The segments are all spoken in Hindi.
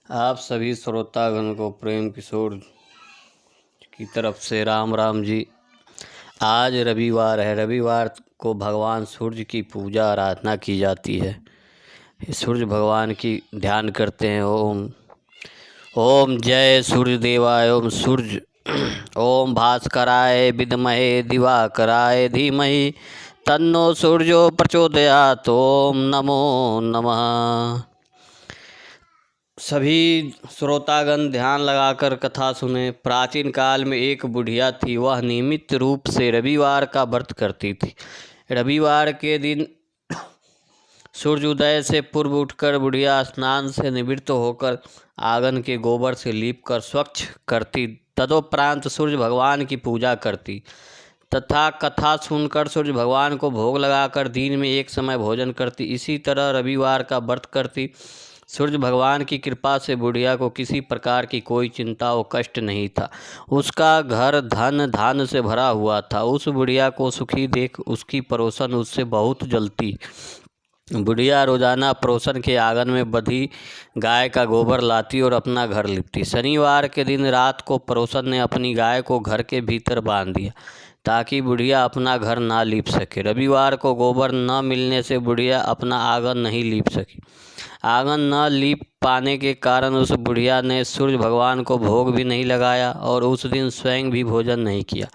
आप सभी श्रोतागण को प्रेम किशोर की तरफ से राम राम जी। आज रविवार है। रविवार को भगवान सूर्य की पूजा आराधना की जाती है। सूर्य भगवान की ध्यान करते हैं। ओम ओम जय सूर्य देवाय ओम सूर्य ओम भास्कराय विद्महे दिवाकराय धीमहि तन्नो सूर्यो प्रचोदयात्। ओम नमो नमः। सभी श्रोतागण ध्यान लगाकर कथा सुने। प्राचीन काल में एक बुढ़िया थी। वह नियमित रूप से रविवार का व्रत करती थी। रविवार के दिन सूर्योदय से पूर्व उठकर बुढ़िया स्नान से निवृत्त होकर आंगन के गोबर से लीपकर स्वच्छ करती। तदोपरांत सूर्य भगवान की पूजा करती तथा कथा सुनकर सूर्य भगवान को भोग लगाकर दिन में एक समय भोजन करती। इसी तरह रविवार का व्रत करती। सूर्य भगवान की कृपा से बुढ़िया को किसी प्रकार की कोई चिंता व कष्ट नहीं था। उसका घर धन धान्य से भरा हुआ था। उस बुढ़िया को सुखी देख उसकी पड़ोसन उससे बहुत जलती। बुढ़िया रोजाना पड़ोसन के आंगन में बंधी गाय का गोबर लाती और अपना घर लिपती। शनिवार के दिन रात को पड़ोसन ने अपनी गाय को घर के भीतर बांध दिया ताकि बुढ़िया अपना घर ना लीप सके। रविवार को गोबर न मिलने से बुढ़िया अपना आंगन नहीं लीप सकी। आंगन न लीप पाने के कारण उस बुढ़िया ने सूर्य भगवान को भोग भी नहीं लगाया और उस दिन स्वयं भी भोजन नहीं किया।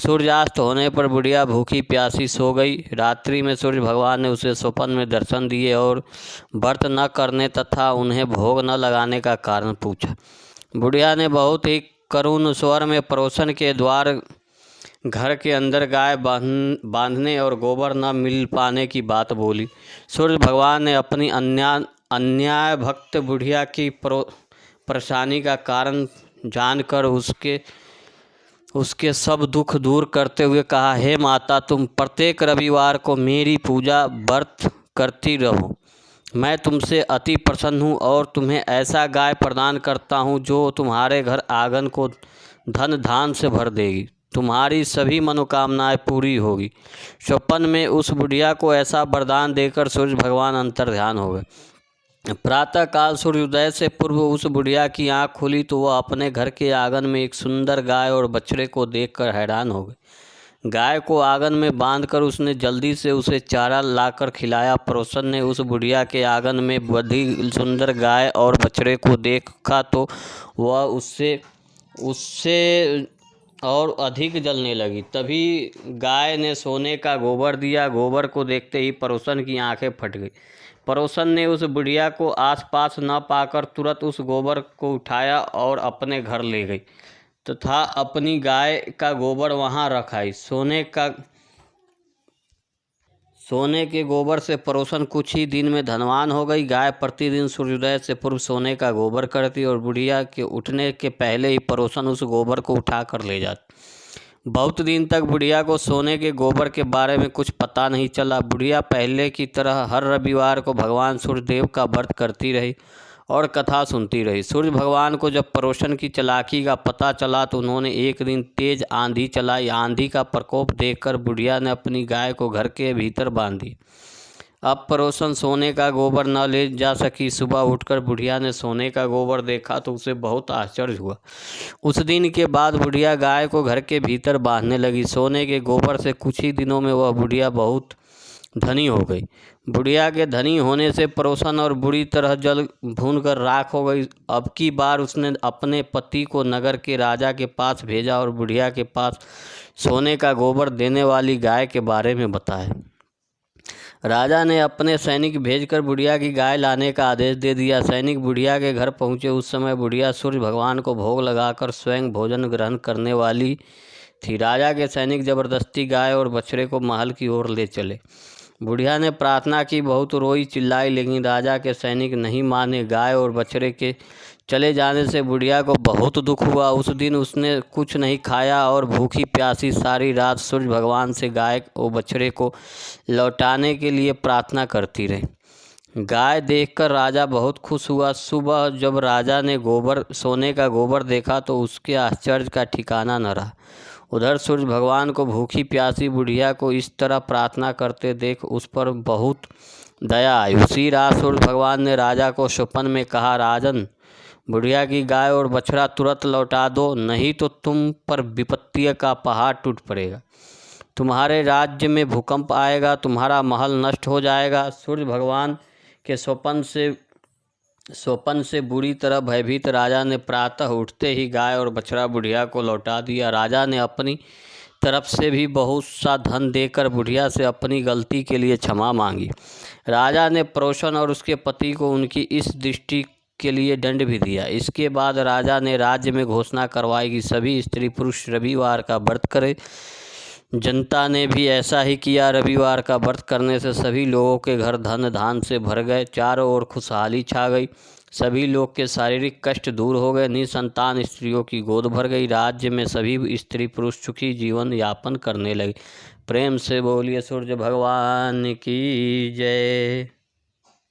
सूर्यास्त होने पर बुढ़िया भूखी प्यासी सो गई। रात्रि में सूर्य भगवान ने उसे स्वप्न में दर्शन दिए और व्रत न करने तथा उन्हें भोग न लगाने का कारण पूछा। बुढ़िया ने बहुत ही करुण स्वर में पड़ोसन के द्वार घर के अंदर गाय बांधने और गोबर न मिल पाने की बात बोली। सूर्य भगवान ने अपनी अन्याय भक्त बुढ़िया की परेशानी का कारण जानकर उसके सब दुख दूर करते हुए कहा, हे माता, तुम प्रत्येक रविवार को मेरी पूजा व्रत करती रहो। मैं तुमसे अति प्रसन्न हूँ और तुम्हें ऐसा गाय प्रदान करता हूँ जो तुम्हारे घर आंगन को धन धान से भर देगी। तुम्हारी सभी मनोकामनाएं पूरी होगी। स्वप्न में उस बुढ़िया को ऐसा वरदान देकर सूर्य भगवान अंतर्ध्यान हो गए। प्रातः काल सूर्योदय से पूर्व उस बुढ़िया की आंख खुली तो वह अपने घर के आंगन में एक सुंदर गाय और बछड़े को देखकर हैरान हो गई। गाय को आंगन में बांधकर उसने जल्दी से उसे चारा लाकर खिलाया। पड़ोसन ने उस बुढ़िया के आंगन में बंधी सुंदर गाय और बछड़े को देखा तो वह उससे और अधिक जलने लगी। तभी गाय ने सोने का गोबर दिया। गोबर को देखते ही पड़ोसन की आंखें फट गई। पड़ोसन ने उस बुढ़िया को आसपास न पाकर तुरंत उस गोबर को उठाया और अपने घर ले गई तथा अपनी गाय का गोबर वहां रख आई। सोने के गोबर से पड़ोसन कुछ ही दिन में धनवान हो गई। गाय प्रतिदिन सूर्योदय से पूर्व सोने का गोबर करती और बुढ़िया के उठने के पहले ही पड़ोसन उस गोबर को उठा कर ले जाती। बहुत दिन तक बुढ़िया को सोने के गोबर के बारे में कुछ पता नहीं चला। बुढ़िया पहले की तरह हर रविवार को भगवान सूर्यदेव का व्रत करती रही और कथा सुनती रही। सूर्य भगवान को जब पड़ोसन की चालाकी का पता चला तो उन्होंने एक दिन तेज आंधी चलाई। आंधी का प्रकोप देखकर बुढ़िया ने अपनी गाय को घर के भीतर बांध दी। अब पड़ोसन सोने का गोबर न ले जा सकी। सुबह उठकर बुढ़िया ने सोने का गोबर देखा तो उसे बहुत आश्चर्य हुआ। उस दिन के बाद बुढ़िया गाय को घर के भीतर बांधने लगी। सोने के गोबर से कुछ ही दिनों में वह बुढ़िया बहुत धनी हो गई। बुढ़िया के धनी होने से पड़ोसन और बुरी तरह जल भूनकर राख हो गई। अब की बार उसने अपने पति को नगर के राजा के पास भेजा और बुढ़िया के पास सोने का गोबर देने वाली गाय के बारे में बताया। राजा ने अपने सैनिक भेजकर बुढ़िया की गाय लाने का आदेश दे दिया। सैनिक बुढ़िया के घर पहुंचे। उस समय बुढ़िया सूर्य भगवान को भोग लगाकर स्वयं भोजन ग्रहण करने वाली थी। राजा के सैनिक जबरदस्ती गाय और बछड़े को महल की ओर ले चले। बुढ़िया ने प्रार्थना की, बहुत रोई चिल्लाई, लेकिन राजा के सैनिक नहीं माने। गाय और बछड़े के चले जाने से बुढ़िया को बहुत दुख हुआ। उस दिन उसने कुछ नहीं खाया और भूखी प्यासी सारी रात सूर्य भगवान से गाय और बछड़े को लौटाने के लिए प्रार्थना करती रही। गाय देखकर राजा बहुत खुश हुआ। सुबह जब राजा ने सोने का गोबर देखा तो उसके आश्चर्य का ठिकाना न रहा। उधर सूर्य भगवान को भूखी प्यासी बुढ़िया को इस तरह प्रार्थना करते देख उस पर बहुत दया आई। उसी रात सूर्य भगवान ने राजा को स्वप्न में कहा, राजन, बुढ़िया की गाय और बछड़ा तुरंत लौटा दो, नहीं तो तुम पर विपत्ति का पहाड़ टूट पड़ेगा। तुम्हारे राज्य में भूकंप आएगा, तुम्हारा महल नष्ट हो जाएगा। सूर्य भगवान के स्वप्न से बुरी तरह भयभीत राजा ने प्रातः उठते ही गाय और बछड़ा बुढ़िया को लौटा दिया। राजा ने अपनी तरफ से भी बहुत सा धन देकर बुढ़िया से अपनी गलती के लिए क्षमा मांगी। राजा ने परोशन और उसके पति को उनकी इस दृष्टि के लिए दंड भी दिया। इसके बाद राजा ने राज्य में घोषणा करवाई कि सभी स्त्री पुरुष रविवार का व्रत करें। जनता ने भी ऐसा ही किया। रविवार का व्रत करने से सभी लोगों के घर धन धान से भर गए, चारों ओर खुशहाली छा गई। सभी लोग के शारीरिक कष्ट दूर हो गए, निसंतान स्त्रियों की गोद भर गई। राज्य में सभी स्त्री पुरुष सुखी जीवन यापन करने लगे। प्रेम से बोलिए सूर्य भगवान की जय।